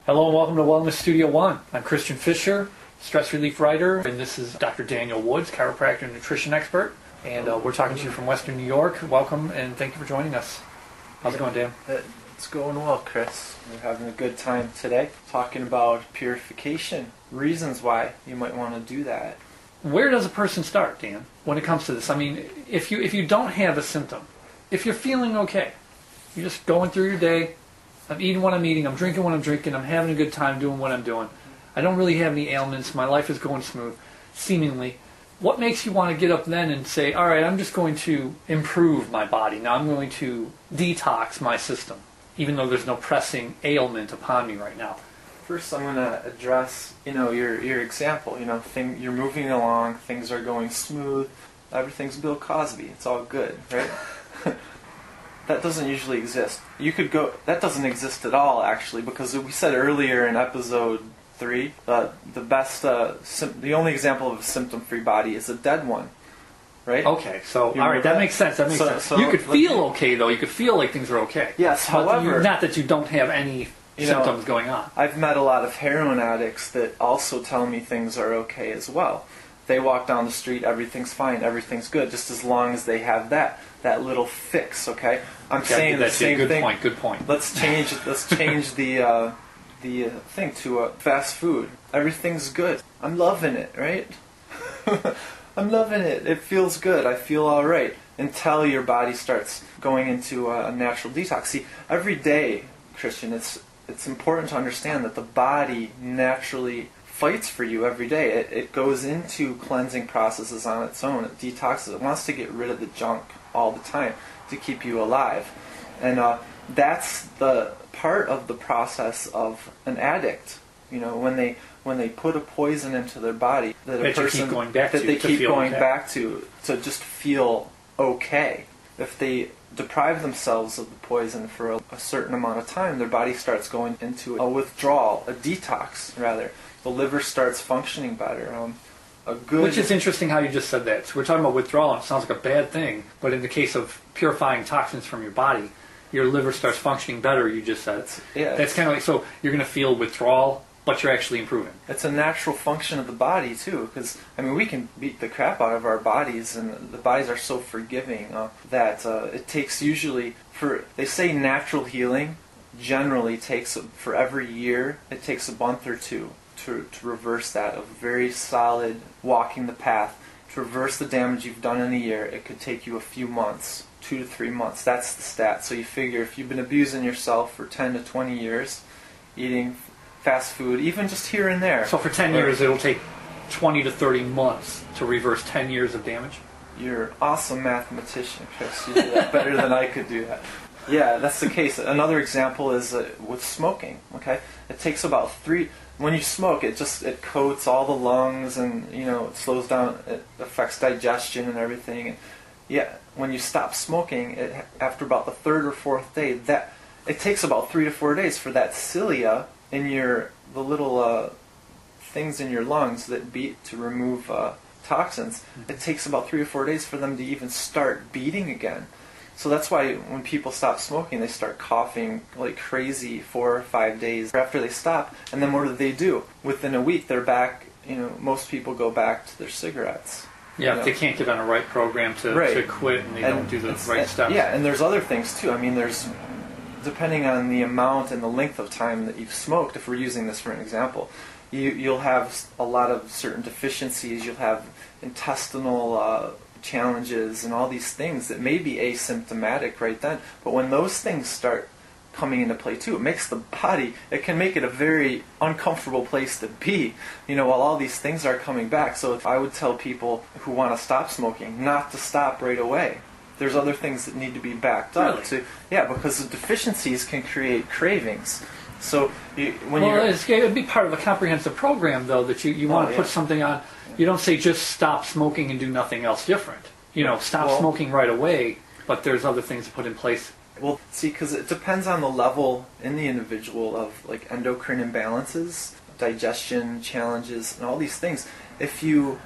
Hello and welcome to Wellness Studio One. I'm Christian Fisher, stress relief writer, and this is Dr. Daniel Woods, chiropractor and nutrition expert. And we're talking to you from Western New York. Welcome and thank you for joining us. How's it going, Dan? It's going well, Chris. We're having a good time today talking about purification, reasons why you might want to do that. Where does a person start, Dan, when it comes to this? I mean, if you don't have a symptom, if you're feeling okay, you're just going through your day, I'm eating what I'm eating, I'm drinking what I'm drinking, I'm having a good time doing what I'm doing. I don't really have any ailments, my life is going smooth, seemingly. What makes you want to get up then and say, all right, I'm just going to improve my body. Now I'm going to detox my system, even though there's no pressing ailment upon me right now. First, I'm going to address, your example. You're moving along, things are going smooth, everything's Bill Cosby, it's all good, right? That doesn't usually exist. That doesn't exist at all, actually, because we said earlier in episode 3, the only example of a symptom-free body is a dead one, right? Okay, so, all right, that makes sense. That makes sense. So you could feel okay, though. You could feel like things are okay. Yes, however... Not that you don't have any symptoms going on. I've met a lot of heroin addicts that also tell me things are okay as well. They walk down the street, everything's fine, everything's good, just as long as they have that little fix, okay? I'm saying the same thing. Good point. Let's change the thing to fast food. Everything's good. I'm loving it, right? I'm loving it. It feels good. I feel all right until your body starts going into a natural detox. See, every day, Christian, it's important to understand that the body naturally fights for you every day. It goes into cleansing processes on its own. It detoxes. It wants to get rid of the junk all the time to keep you alive. And that's the part of the process of an addict. When they put a poison into their body that they keep going back to just feel okay. If they deprive themselves of the poison for a certain amount of time, their body starts going into a withdrawal, a detox rather. The liver starts functioning better. Which is interesting how you just said that. So we're talking about withdrawal, and it sounds like a bad thing, but in the case of purifying toxins from your body, your liver starts functioning better, you just said. That's kind of like, so you're going to feel withdrawal, but you're actually improving. It's a natural function of the body, too, because, we can beat the crap out of our bodies, and the bodies are so forgiving that it takes usually, they say natural healing generally takes, for every year, it takes a month or two to reverse that, of very solid walking the path. To reverse the damage you've done in a year, it could take you a few months, 2 to 3 months. That's the stat. So you figure if you've been abusing yourself for 10 to 20 years, eating fast food, even just here and there. So for 10 years, it'll take 20 to 30 months to reverse 10 years of damage? You're an awesome mathematician, Chris. You do that better than I could do that. Yeah, that's the case. Another example is with smoking. Okay, it takes about 3. When you smoke, it coats all the lungs, and it slows down. It affects digestion and everything. And yeah, when you stop smoking, after about the 3rd or 4th day, it takes about 3 to 4 days for that cilia in the little things in your lungs that beat to remove toxins. It takes about 3 or 4 days for them to even start beating again. So that's why when people stop smoking, they start coughing like crazy 4 or 5 days after they stop. And then what do? Within a week, they're back. Most people go back to their cigarettes. Yeah, if they can't get on a right program to quit, and they don't do the right steps. Yeah, and there's other things too. There's, depending on the amount and the length of time that you've smoked, if we're using this for an example, you'll have a lot of certain deficiencies. You'll have intestinal challenges and all these things that may be asymptomatic right then, but when those things start coming into play too, it can make it a very uncomfortable place to be, while all these things are coming back. So I would tell people who want to stop smoking not to stop right away. There's other things that need to be backed up. Really? Because the deficiencies can create cravings. So it'd be part of a comprehensive program, though, that you want to put something on. You don't say just stop smoking and do nothing else different. Stop smoking right away, but there's other things to put in place. Well, see, because it depends on the level in the individual of like endocrine imbalances, digestion challenges, and all these things. If you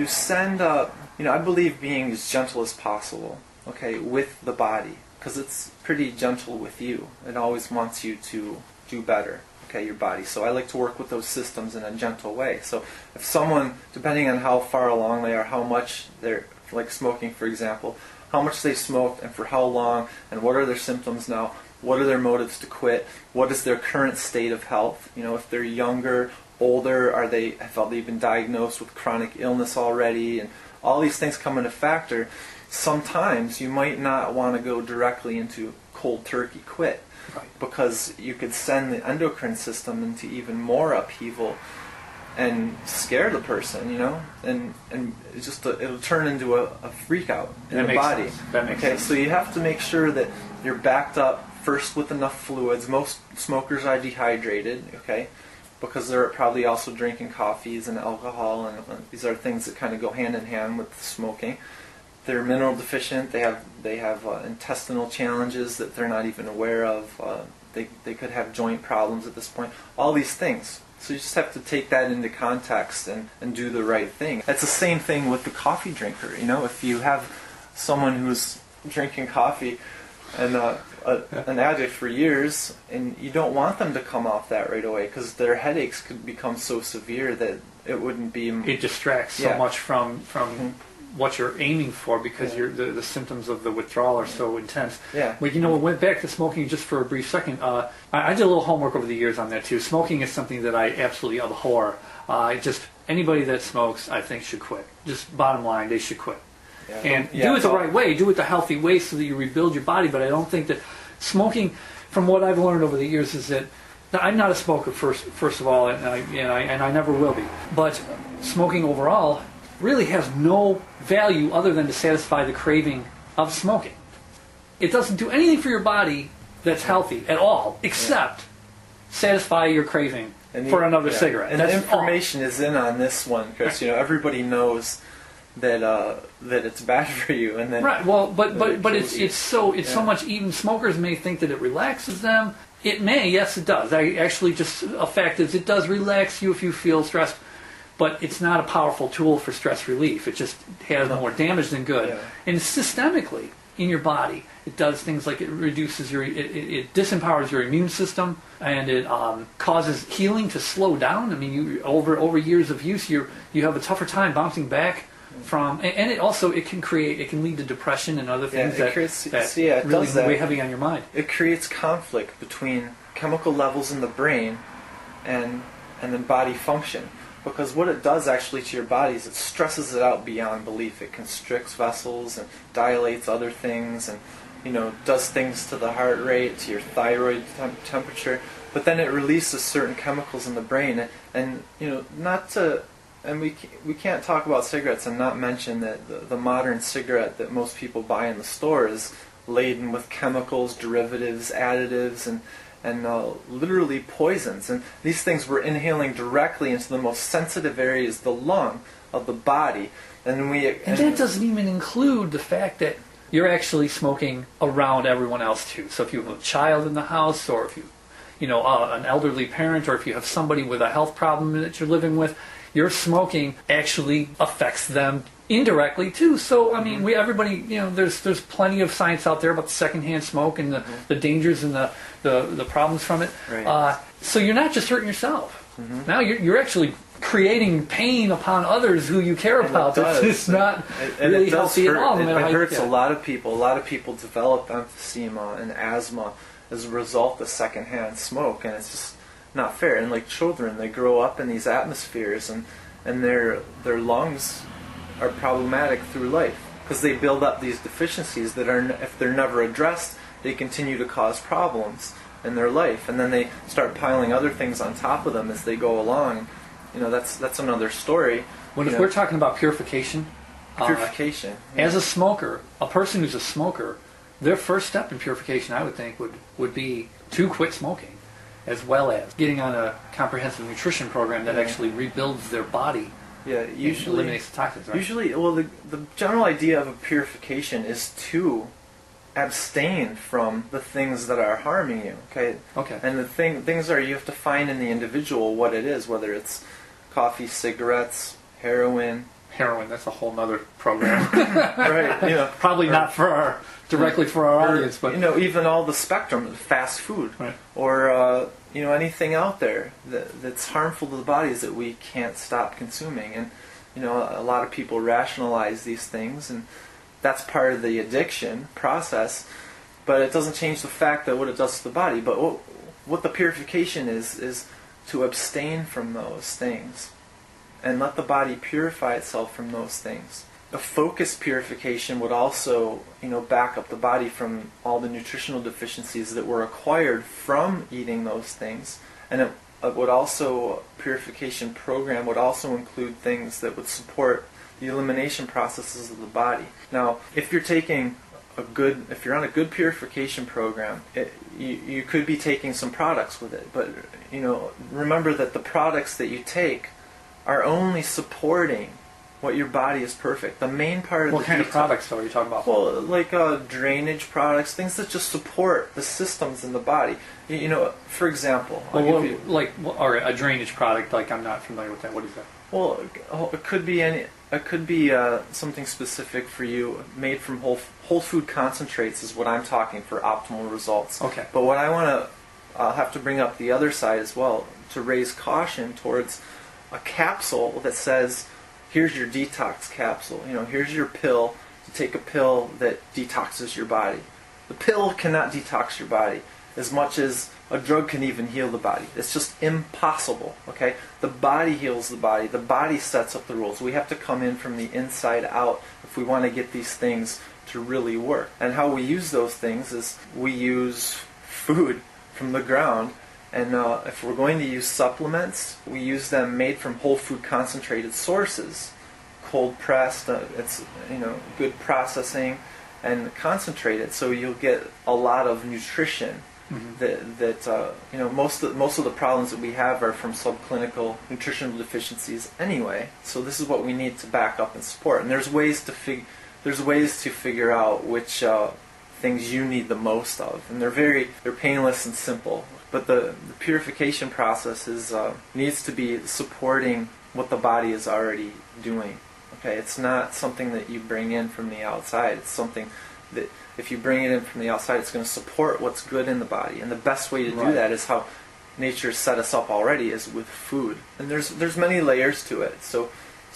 send I believe being as gentle as possible, okay, with the body, because it's pretty gentle with you. It always wants you to do better. okay, your body. So I like to work with those systems in a gentle way. So if someone, depending on how far along they are, how much they're, like smoking for example, how much they smoked and for how long, and what are their symptoms now, what are their motives to quit, what is their current state of health, if they're younger, older, have they been diagnosed with chronic illness already, and all these things come into factor. Sometimes you might not want to go directly into cold turkey quit, right, because you could send the endocrine system into even more upheaval and scare the person, and it'll turn into a freak out in the body. Sense. That makes sense. So you have to make sure that you're backed up first with enough fluids. Most smokers are dehydrated, okay, because they're probably also drinking coffees and alcohol, and these are things that kind of go hand in hand with smoking. They're mineral deficient. They have intestinal challenges that they're not even aware of. They could have joint problems at this point. All these things. So you just have to take that into context and do the right thing. It's the same thing with the coffee drinker. If you have someone who's drinking coffee and an addict for years, and you don't want them to come off that right away, because their headaches could become so severe that it wouldn't be. It distracts so much from what you're aiming for, because the symptoms of the withdrawal are so intense. Yeah. Well, we went back to smoking just for a brief second. I did a little homework over the years on that too. Smoking is something that I absolutely abhor. Anybody that smokes, I think, should quit. Just bottom line, they should quit. Yeah. And do it the right way, do it the healthy way, so that you rebuild your body. But I don't think that smoking, from what I've learned over the years, is that I'm not a smoker first of all, and I never will be. But smoking overall really has no value other than to satisfy the craving of smoking. It doesn't do anything for your body that's healthy at all, except satisfy your craving for another cigarette. And the information is in on this one, Chris. Everybody knows that it's bad for you, and then right. Well, but it's so much. Even smokers may think that it relaxes them. It may, yes, it does. A fact is, it does relax you if you feel stressed. But it's not a powerful tool for stress relief. It just has more damage than good. Yeah. And systemically in your body, it does things like it reduces it disempowers your immune system, and it causes healing to slow down. I mean, over years of use, you have a tougher time bouncing back from, and it can lead to depression and other things that really weigh heavy on your mind. It creates conflict between chemical levels in the brain and then body function. Because what it does actually to your body is it stresses it out beyond belief. It constricts vessels and dilates other things, and does things to the heart rate, to your thyroid temperature. But then it releases certain chemicals in the brain, and we can't talk about cigarettes and not mention that the modern cigarette that most people buy in the store is laden with chemicals, derivatives, additives, and literally poisons. And these things we're inhaling directly into the most sensitive areas, the lung of the body. And that doesn't even include the fact that you're actually smoking around everyone else too. So if you have a child in the house, or if an elderly parent, or if you have somebody with a health problem that you're living with, your smoking actually affects them indirectly too. So I mean, everybody, there's plenty of science out there about the secondhand smoke and the dangers and the problems from it. Right. So you're not just hurting yourself. Now you're actually creating pain upon others who you care about. It's not really healthy at all. It hurts a lot of people. A lot of people develop emphysema and asthma as a result of secondhand smoke, and it's just not fair. And like children, they grow up in these atmospheres, and their lungs are problematic through life, because they build up these deficiencies that are, if they're never addressed, they continue to cause problems in their life, and then they start piling other things on top of them as they go along. That's another story. If we're talking about purification, as a smoker, a person who's a smoker, their first step in purification, I would think, would be to quit smoking, as well as getting on a comprehensive nutrition program that actually rebuilds their body. Yeah, usually eliminates the toxins, right? Usually, well, the general idea of a purification is to abstain from the things that are harming you. Okay. And the things are, you have to find in the individual what it is, whether it's coffee, cigarettes, heroin. Heroin, that's a whole nother program. Right. Probably not directly for our audience, but even all the spectrum, fast food, right, or anything out there that's harmful to the body is that we can't stop consuming. And a lot of people rationalize these things, and that's part of the addiction process, but it doesn't change the fact that what it does to the body. But what the purification is to abstain from those things and let the body purify itself from those things. A focused purification would also, back up the body from all the nutritional deficiencies that were acquired from eating those things. And it would also, purification program would also include things that would support the elimination processes of the body. Now, if you're on a good purification program, you could be taking some products with it, but remember that the products that you take are only supporting what your body is perfect. The main part of what kind of products are you talking about? Well, like drainage products, things that just support the systems in the body. For example, a drainage product. Like, I'm not familiar with that. What is that? Well, it could be something specific for you, made from whole food concentrates is what I'm talking for optimal results. Okay. But what I'll have to bring up the other side as well to raise caution towards a capsule that says, here's your detox capsule. Here's your pill. To take a pill that detoxes your body. The pill cannot detox your body as much as a drug can even heal the body. It's just impossible. Okay? The body heals the body. The body sets up the rules. We have to come in from the inside out if we want to get these things to really work. And how we use those things is we use food from the ground. And if we're going to use supplements, we use them made from whole food concentrated sources, cold pressed. It's good processing and concentrated, so you'll get a lot of nutrition. Mm-hmm. Most of the problems that we have are from subclinical nutritional deficiencies anyway. So this is what we need to back up and support. And there's ways to figure out which things you need the most of, and they're painless and simple. But the purification process needs to be supporting what the body is already doing. Okay, it's not something that you bring in from the outside. It's something that if you bring it in from the outside, it's going to support what's good in the body. And the best way to do that is how nature set us up already, is with food. And there's many layers to it. So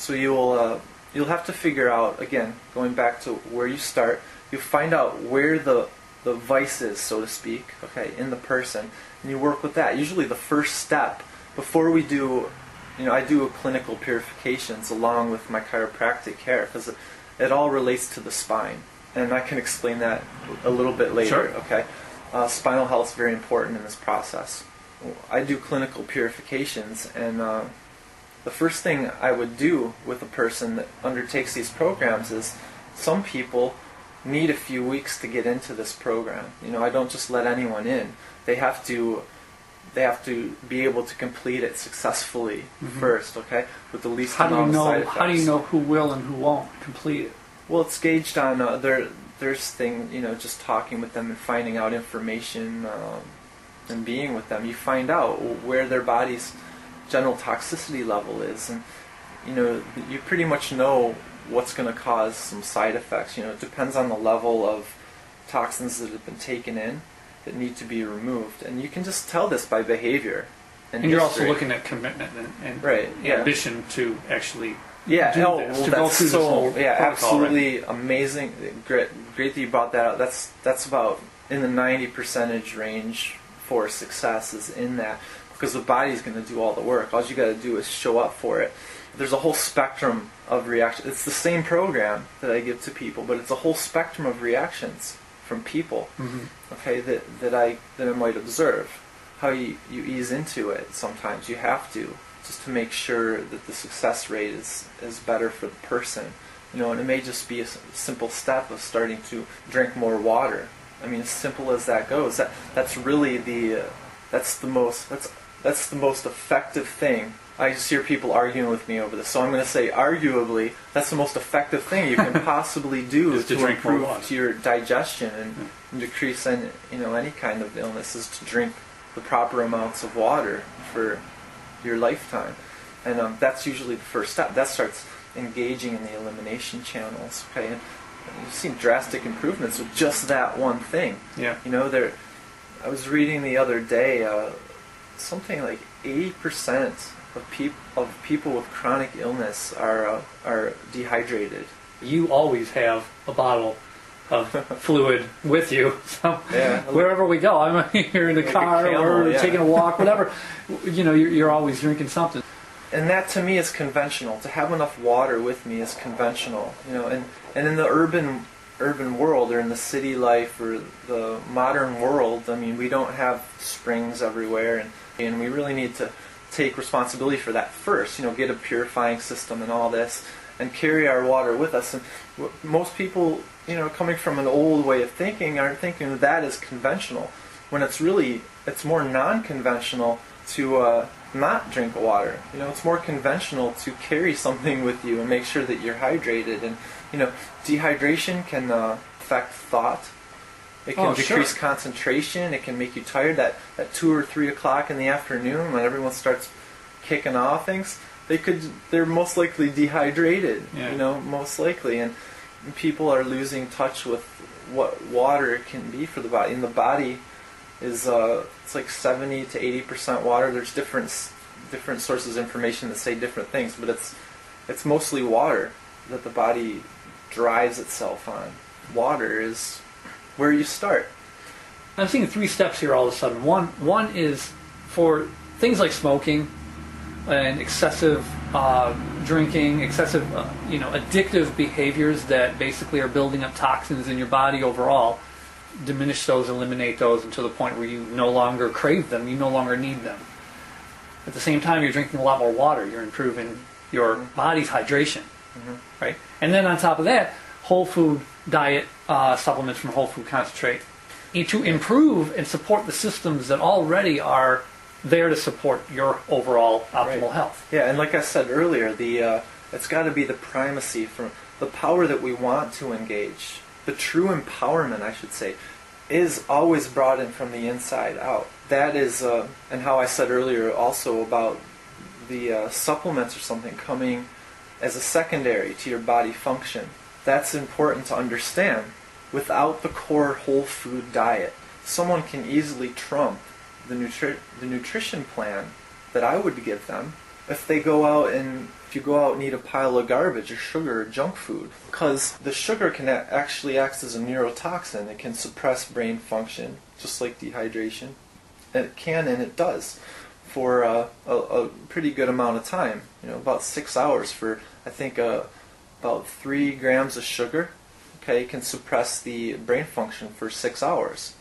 you'll have to figure out, again, going back to where you start, you find out where the vice is, so to speak, okay, in the person, and you work with that. Usually the first step, before we do, I do clinical purifications along with my chiropractic care, because it all relates to the spine. And I can explain that a little bit later, Sure. Okay? Spinal health is very important in this process. I do clinical purifications, and the first thing I would do with a person that undertakes these programs is, some people need a few weeks to get into this program. I don't just let anyone in. They have to be able to complete it successfully first, okay? With the least amount of side effects. How do you know who will and who won't complete it? Well, it's gauged on there's thing, just talking with them and finding out information and being with them. You find out where their body's general toxicity level is, and you pretty much know what's going to cause some side effects. It depends on the level of toxins that have been taken in that need to be removed, and you can just tell this by behavior. And you're also looking at commitment and ambition to actually do this, to go through this whole protocol, absolutely right? Amazing, great that you brought that up. That's about in the 90% range for success is in that, because the body's going to do all the work. All you got to do is show up for it. There's a whole spectrum of reactions. It's the same program that I give to people, but it's a whole spectrum of reactions from people. Okay, that I might observe. How you ease into it. Sometimes you have to, just to make sure that the success rate is better for the person. And it may just be a simple step of starting to drink more water. I mean, as simple as that goes. That's really that's the most effective thing. I just hear people arguing with me over this, so I'm going to say, arguably, that's the most effective thing you can possibly do to improve your digestion and decrease any kind of illness, is to drink the proper amounts of water for your lifetime. And that's usually the first step. That starts engaging in the elimination channels. Okay, and you've seen drastic improvements with just that one thing. Yeah. I was reading the other day something like 80% of people with chronic illness are dehydrated. You always have a bottle of fluid with you, so Yeah. wherever we go, I'm here in the Like a car camel, or yeah. taking a walk, whatever. You're always drinking something. And that to me is conventional. To have enough water with me is conventional. And in the urban world, or in the city life, or the modern world, I mean, we don't have springs everywhere, and we really need to take responsibility for that first. Get a purifying system and all this, and carry our water with us. And most people, coming from an old way of thinking, aren't thinking that is conventional, when it's more non-conventional to not drink water. It's more conventional to carry something with you and make sure that you're hydrated. And dehydration can affect thought. It can decrease concentration. It can make you tired. That 2 or 3 o'clock in the afternoon, when everyone starts kicking off things, they're most likely dehydrated. Yeah. Most likely, and people are losing touch with what water can be for the body. And the body is it's like 70 to 80% water. There's different sources of information that say different things, but it's mostly water that the body drives itself on. Water is where you start. I'm seeing 3 steps here all of a sudden. One is for things like smoking and excessive drinking, excessive addictive behaviors that basically are building up toxins in your body overall. Diminish those, eliminate those until the point where you no longer crave them, you no longer need them. At the same time, you're drinking a lot more water. You're improving your body's hydration, right? And then on top of that, whole food diet, supplements from whole food concentrate, to improve and support the systems that already are there to support your overall optimal health. Yeah, and like I said earlier, it's got to be the primacy from the power that we want to engage. The true empowerment, I should say, is always brought in from the inside out. That is, and how I said earlier also about the supplements or something coming as a secondary to your body function. That's important to understand. Without the core whole food diet, someone can easily trump the nutrition plan that I would give them if you go out and eat a pile of garbage or sugar or junk food, because the sugar can actually act as a neurotoxin. It can suppress brain function, just like dehydration. And it can, and it does, for a pretty good amount of time. About 6 hours for, I think, about 3 grams of sugar. Okay, can suppress the brain function for 6 hours.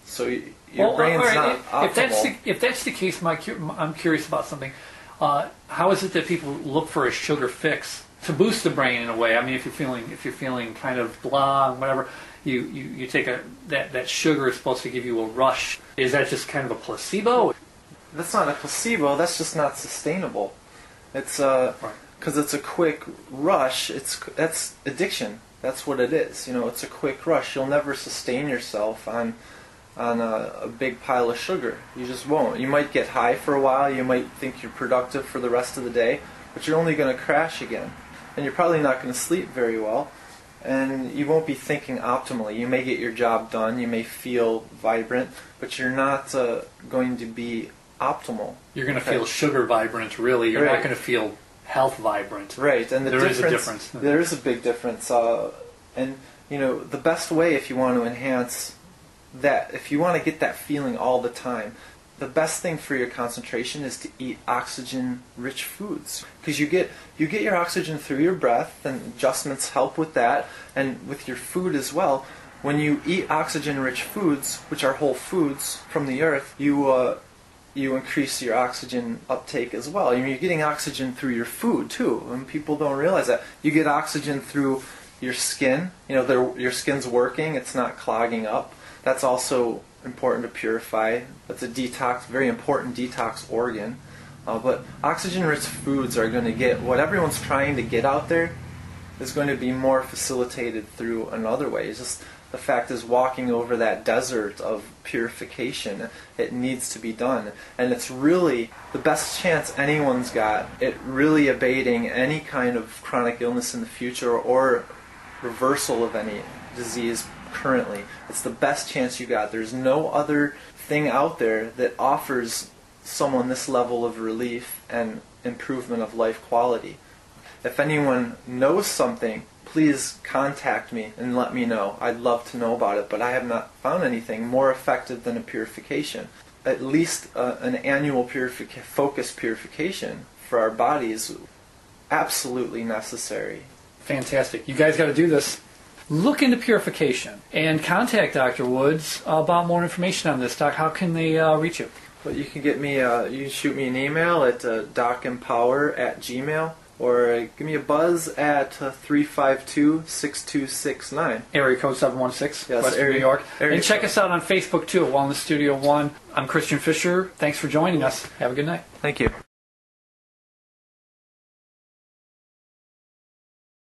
So your brain's not optimal. If that's the case, Mike, I'm curious about something. How is it that people look for a sugar fix to boost the brain in a way? I mean, if you're feeling kind of blah, whatever, you take that sugar is supposed to give you a rush. Is that just kind of a placebo? That's not a placebo. That's just not sustainable. It's because it's a quick rush. That's addiction. That's what it is. It's a quick rush. You'll never sustain yourself on a big pile of sugar. You just won't. You might get high for a while. You might think you're productive for the rest of the day, but you're only going to crash again. And you're probably not going to sleep very well, and you won't be thinking optimally. You may get your job done. You may feel vibrant, but you're not going to be optimal. You're going to feel sugar vibrant, really. You're not going to feel health vibrant. Right, and there is a difference. There is a big difference. And the best way, if you want to enhance that, if you want to get that feeling all the time, the best thing for your concentration is to eat oxygen-rich foods, because you get your oxygen through your breath, and adjustments help with that, and with your food as well. When you eat oxygen-rich foods, which are whole foods from the earth, you increase your oxygen uptake as well. You're getting oxygen through your food too, and people don't realize that. You get oxygen through your skin. Your skin's working; it's not clogging up. That's also important to purify. That's a detox, very important detox organ. But oxygen-rich foods are going to get what everyone's trying to get out there is going to be more facilitated through another way. It's just the fact is walking over that desert of purification. It needs to be done, and it's really the best chance anyone's got at really abating any kind of chronic illness in the future or reversal of any disease currently. It's the best chance you got. There's no other thing out there that offers someone this level of relief and improvement of life quality. If anyone knows something, please contact me and let me know. I'd love to know about it, but I have not found anything more effective than a purification. At least an annual focused purification for our bodies, absolutely necessary. Fantastic. You guys got to do this. Look into purification and contact Dr. Woods about more information on this. Doc, how can they reach you? Well, you can get me. You can shoot me an email at docempower@gmail.com, or give me a buzz at 352-6269. Area code 716, yes, Western New York. And check code. us out on Facebook too, Wellness Studio 1. I'm Christian Fisher. Thanks for joining us. Have a good night. Thank you.